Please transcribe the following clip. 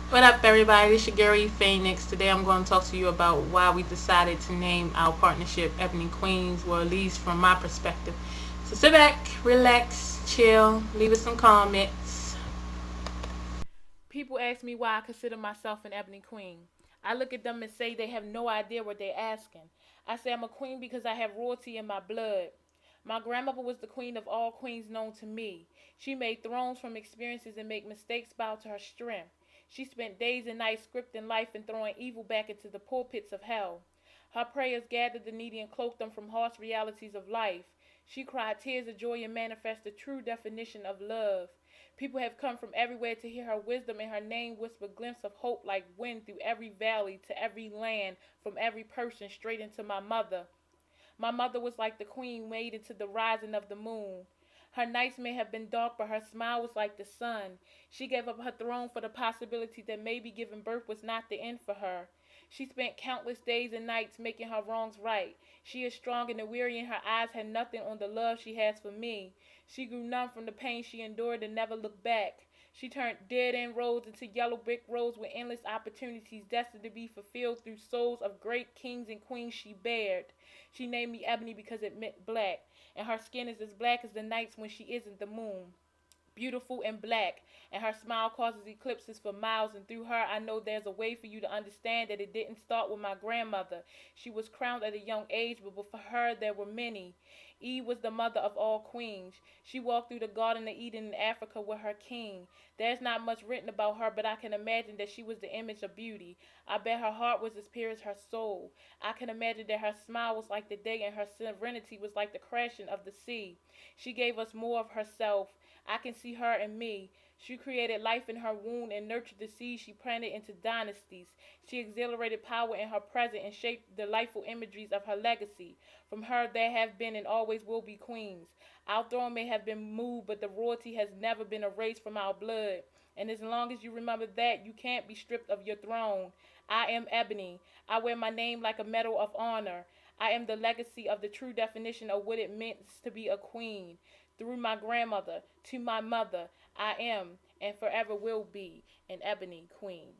What up, everybody? This is your Gary Phoenix. Today I'm going to talk to you about why we decided to name our partnership Ebony Queens, well, at least from my perspective. So sit back, relax, chill, leave us some comments. People ask me why I consider myself an ebony queen. I look at them and say they have no idea what they're asking. I say I'm a queen because I have royalty in my blood. My grandmother was the queen of all queens known to me. She made thrones from experiences and make mistakes bow to her strength. She spent days and nights scripting life and throwing evil back into the pulpits of hell. Her prayers gathered the needy and cloaked them from harsh realities of life. She cried tears of joy and manifested the true definition of love. People have come from everywhere to hear her wisdom, and her name whispered glimpses of hope like wind through every valley, to every land, from every person straight into my mother. My mother was like the queen made into the rising of the moon. Her nights may have been dark, but her smile was like the sun. She gave up her throne for the possibility that maybe giving birth was not the end for her. She spent countless days and nights making her wrongs right. She is strong and weary, and her eyes had nothing on the love she has for me. She grew numb from the pain she endured and never looked back. She turned dead end roads into yellow brick roads with endless opportunities destined to be fulfilled through souls of great kings and queens she bared. She named me Ebony because it meant black, and her skin is as black as the nights when she isn't the moon. Beautiful and black, and her smile causes eclipses for miles, and through her I know there's a way for you to understand that it didn't start with my grandmother. She was crowned at a young age, but before her there were many. Eve was the mother of all queens. She walked through the Garden of Eden in Africa with her king. There's not much written about her, but I can imagine that she was the image of beauty. I bet her heart was as pure as her soul. I can imagine that her smile was like the day and her serenity was like the crashing of the sea. She gave us more of herself. I can see her in me. She created life in her womb and nurtured the seeds she planted into dynasties. She exhilarated power in her presence and shaped the delightful imageries of her legacy. From her there have been and always will be queens. Our throne may have been moved, but the royalty has never been erased from our blood. And as long as you remember that, you can't be stripped of your throne. I am Ebony. I wear my name like a medal of honor. I am the legacy of the true definition of what it means to be a queen. Through my grandmother to my mother, I am and forever will be an ebony queen.